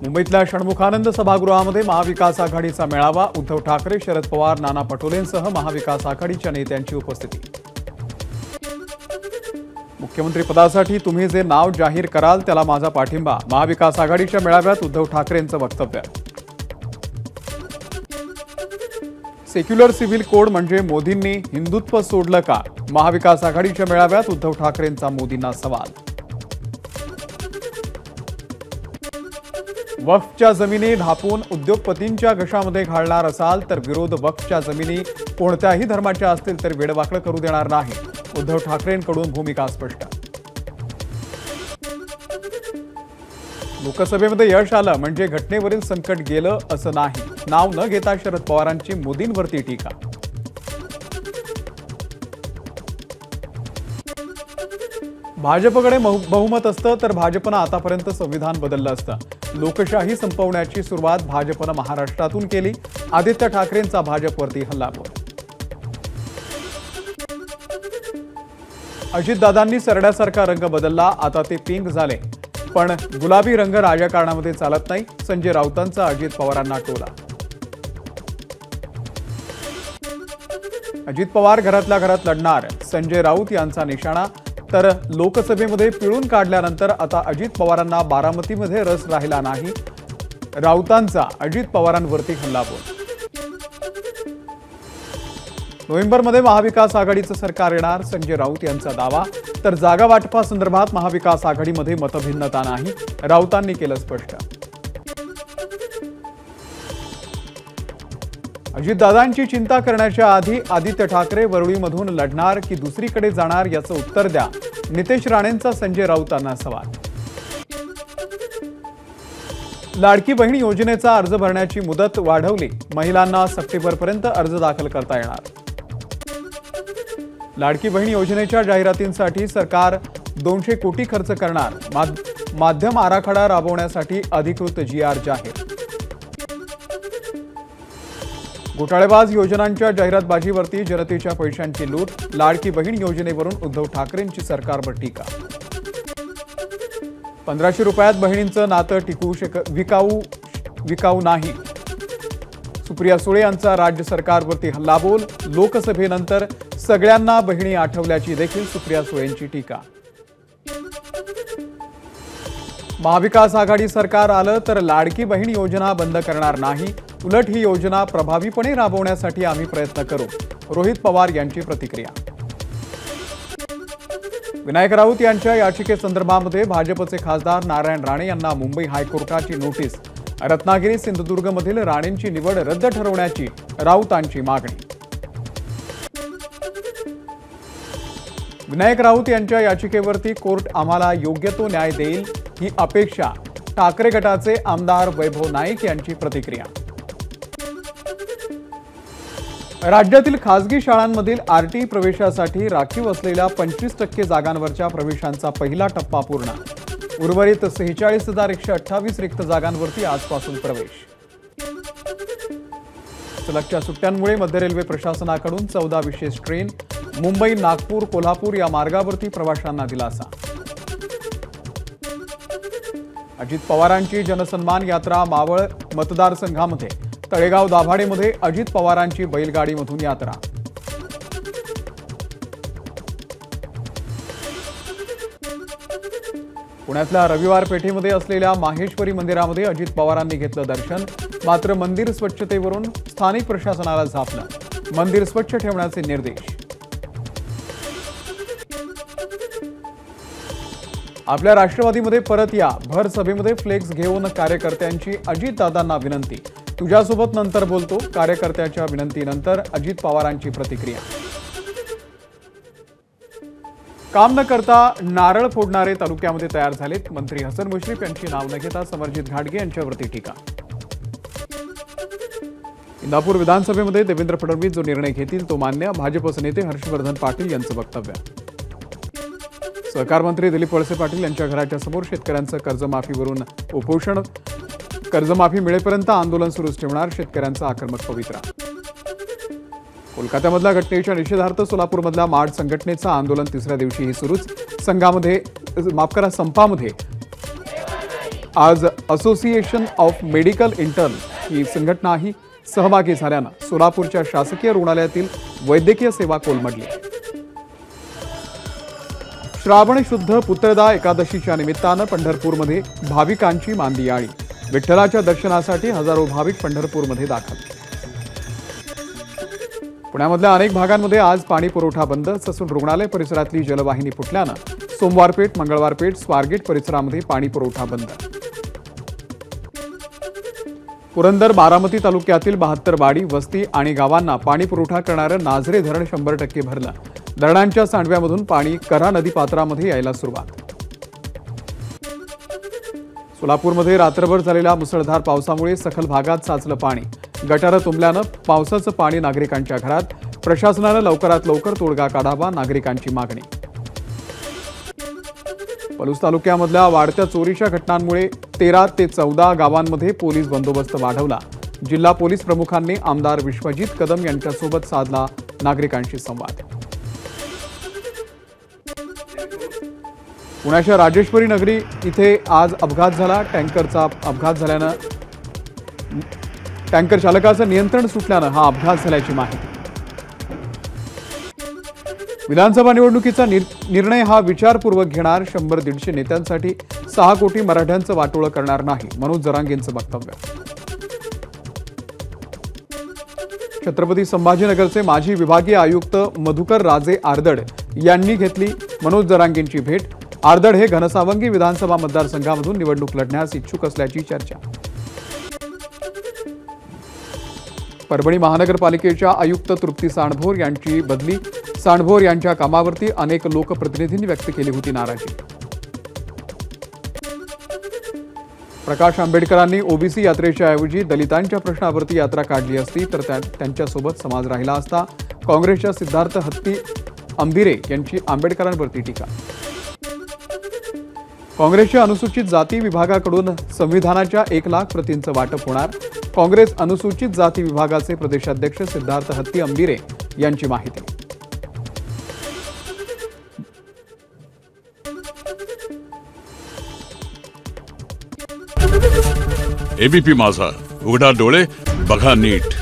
मुंबईतल्या षण्मुखानंद सभागृहामध्ये महाविकास आघाडीचा मेळावा। उद्धव ठाकरे, शरद पवार, नाना पटोलेंसह महाविकास आघाडीच्या नेत्यांची उपस्थिती। मुख्यमंत्री पदासाठी तुम्ही जे नाव जाहीर कराल त्याला माझा पाठिंबा। महाविकास आघाडीच्या मेळाव्यात उद्धव ठाकरेंचं वक्तव्य। सेक्युलर सिव्हिल कोड म्हणजे मोदींनी हिंदुत्व सोडलं का? महाविकास आघाडीच्या मेळाव्यात उद्धव ठाकरेंचा मोदींना सवाल। वक्फच्या जमिनी ढापून उद्योगपतींच्या घशामध्ये घालणार असाल तर विरोध वक्फच्या जमिनी कोणत्याही धर्माच्या असतील तर वेडवाकड करू देणार नाही। उद्धव ठाकरेंकडून भूमिका स्पष्ट। लोकसभेमध्ये यश आलं म्हणजे घटनेवरील संकट गेलं असं नाही। नाव न घेता शरद पवारांची मोदींवरती टीका। भाजपकडे बहुमत असतं तर भाजपनं आतापर्यंत संविधान बदललं असतं। लोकशाही संपवण्याची सुरुवात भाजपनं महाराष्ट्रातून केली। आदित्य ठाकरेंचा भाजपवरती हल्लाबोल। अजितदादांनी सरड्यासारखा रंग बदलला, आता ते पिंक झाले, पण गुलाबी रंग राजकारणामध्ये चालत नाही। संजय राऊतांचा अजित पवारांना टोला। अजित पवार घरातल्या घरात लढणार, संजय राऊत यांचा निशाणा। तर लोकसभेमध्ये पिळून काढल्यानंतर आता अजित पवारांना बारामतीमध्ये रस राहिला नाही। राऊतांचा अजित पवारांवरती हल्लाबोल। नोव्हेंबरमध्ये महाविकास आघाडीचं सरकार येणार, संजय राऊत यांचा दावा। तर जागा वाटपासंदर्भात महाविकास आघाडीमध्ये मतभिन्नता नाही, राऊतांनी केलं स्पष्ट। अजितदादांची चिंता करण्याच्या आधी आदित्य ठाकरे वरळीमधून लढणार की दुसरीकडे जाणार याचं उत्तर द्या, नितेश राणेंचा संजय राऊतांना सवाल। लाडकी बहीण योजनेचा अर्ज भरण्याची मुदत वाढवली, महिलांना सप्टेंबरपर्यंत अर्ज दाखल करता येणार। लाडकी बहीण योजनेच्या जाहिरातींसाठी सरकार 200 कोटी खर्च करणार, माध्यम आराखडा राबवण्यासाठी अधिकृत GR जाहीर। घोटाळेबाज योजनांच्या जाहिरातबाजीवरती जनतेच्या पैशांची लूट, लाडकी बहीण योजनेवरून उद्धव ठाकरेंची सरकारवर टीका। 1500 रुपयात बहिणींचं नातं विकाऊ नाही, सुप्रिया सुळे यांचा राज्य सरकारवरती हल्लाबोल। लोकसभेनंतर सगळ्यांना बहिणी आठवल्याची देखील सुप्रिया सुळेंची टीका। महाविकास आघाडी सरकार आलं तर लाडकी बहीण योजना बंद करणार नाही, उलट ही योजना प्रभावीपणे राबवण्यासाठी आम्ही प्रयत्न करू, रोहित पवार यांची प्रतिक्रिया। विनायक राऊत यांच्या याचिकेसंदर्भामध्ये भाजपचे खासदार नारायण राणे यांना मुंबई हायकोर्टाची नोटीस। रत्नागिरी सिंधुदुर्गमधील राणेंची निवड रद्द ठरवण्याची राऊतांची मागणी। विनायक राऊत यांच्या याचिकेवरती कोर्ट आम्हाला योग्य तो न्याय देईल ही अपेक्षा, ठाकरे गटाचे आमदार वैभव नाईक यांची प्रतिक्रिया। राज्यातील खासगी शाळांमधील RT प्रवेशासाठी राखीव असलेल्या 25% जागांवरच्या प्रवेशांचा पहिला टप्पा पूर्ण। उर्वरित 46,128 रिक्त जागांवरती आजपासून प्रवेश। सलगच्या सुट्ट्यांमुळे मध्य रेल्वे प्रशासनाकडून 14 विशेष ट्रेन, मुंबई, नागपूर, कोल्हापूर या मार्गावरती प्रवाशांना दिलासा। अजित पवारांची जनसन्मान यात्रा मावळ मतदारसंघामध्ये, तळेगाव दाभाडेमध्ये अजित पवारांची बैलगाडीमधून यात्रा। पुण्यातल्या रविवार पेठेमध्ये असलेल्या माहेश्वरी मंदिरामध्ये अजित पवारांनी घेतलं दर्शन, मात्र मंदिर स्वच्छतेवरून स्थानिक प्रशासनाला झापलं। मंदिर स्वच्छ ठेवण्याचे निर्देश। आपल्या राष्ट्रवादीमध्ये परत या, भर सभेमध्ये फ्लेक्स घेऊन कार्यकर्त्यांची अजितदादांना विनंती। तुझ्यासोबत नंतर बोलतो, कार्यकर्त्याच्या विनंतीनंतर अजित पवारांची प्रतिक्रिया। काम न करता नारळ फोडणारे तालुक्यामध्ये तयार झालेत, मंत्री हसन मुश्रीफ यांची नाव न घेता समरजित घाटगे यांच्यावरती टीका। इंदापूर विधानसभेमध्ये देवेंद्र फडणवीस जो निर्णय घेतील तो मान्य, भाजपचे नेते हर्षवर्धन पाटील यांचं वक्तव्य। सहकार मंत्री दिलीप वळसे पाटील यांच्या घराच्या समोर शेतकऱ्यांचं कर्जमाफीवरून उपोषण, कर्जमाफी मिळेपर्यंत आंदोलन सुरूच ठेवणार, शेतकऱ्यांचा आक्रमक पवित्रा। कोलकात्यामधल्या घटनेच्या निषेधार्थ सोलापूरमधल्या माड संघटनेचं आंदोलन तिसऱ्या दिवशीही सुरूच। संपामध्ये आज असोसिएशन ऑफ मेडिकल इंटर्न ही संघटनाही सहभागी झाल्यानं सोलापूरच्या शासकीय रुग्णालयातील वैद्यकीय सेवा कोलमडली। श्रावण शुद्ध पुत्रदा एकादशीच्या निमित्तानं पंढरपूरमध्ये भाविकांची मांदियाळी। विठ्ठलाच्या दर्शनासाठी हजारो भाविक पंढरपूरमध्ये दाखल। पुण्यामधल्या अनेक भागांमध्ये आज पाणी पुरवठा बंद असून रुग्णालय परिसरातली जलवाहिनी फुटल्यानं सोमवार पेठ, मंगळवार पेठ, स्वारगेट परिसरामध्ये पाणी पुरवठा बंद। पुरंदर, बारामती तालुक्यातील 72 वाडी, वस्ती आणि गावांना पाणी पुरवठा करणारं नाझरे धरण 100% भरलं। धरणांच्या सांडव्यामधून पाणी कऱ्हा नदी पात्रामध्ये यायला सुरुवात। सोलापूरमध्ये रात्रभर झालेल्या मुसळधार पावसामुळे सखल भागात साचलं पाणी। गटारं तुंबल्यानं पावसाचं पाणी नागरिकांच्या घरात। प्रशासनानं लवकरात लवकर तोडगा काढावा, नागरिकांची मागणी। पलूस तालुक्यामधल्या वाढत्या चोरीच्या घटनांमुळे 13 ते 14 गावांमध्ये पोलीस बंदोबस्त वाढवला। जिल्हा पोलीस प्रमुखांनी आमदार विश्वजित कदम यांच्यासोबत साधला नागरिकांशी संवाद। पुण्याच्या राजेश्वरी नगरी इथे आज अपघात झाला। टँकरचा अपघात झाल्यानं टँकर चालकाचं नियंत्रण सुटल्यानं हा अपघात झाल्याची माहिती। विधानसभा निवडणुकीचा निर्णय हा विचारपूर्वक घेणार। 100-150 नेत्यांसाठी 6 कोटी मराठ्यांचं वाटोळं करणार नाही, मनोज जरांगेंचं वक्तव्य। छत्रपती संभाजीनगरचे माजी विभागीय आयुक्त मधुकर राजे आर्दड यांनी घेतली मनोज जरांगेंची भेट। आर्दड हे घनसावंगी विधानसभा मतदारसंघामधून निवडणूक लढण्यास इच्छुक असल्याची चर्चा। परभणी महानगरपालिकेच्या आयुक्त तृप्ती सांडभोर यांची बदली। सांडभोर यांच्या कामावरती अनेक लोकप्रतिनिधींनी व्यक्त केली होती नाराजी। प्रकाश आंबेडकरांनी ओबीसी यात्रेच्या ऐवजी दलितांच्या प्रश्नावरती यात्रा काढली असती तर त्यांच्यासोबत समाज राहिला असता। काँग्रेसच्या सिद्धार्थ हत्ती अंबिरे यांची आंबेडकरांवरती टीका। काँग्रेसच्या अनुसूचित जाती विभागाकडून संविधानाच्या 1 लाख प्रतींचं वाटप होणार। काँग्रेस अनुसूचित जाती विभागाचे प्रदेशाध्यक्ष सिद्धार्थ हत्ती अंबिरे यांची माहिती। एबीपी माझा, उघडा डोळे बघा नीट।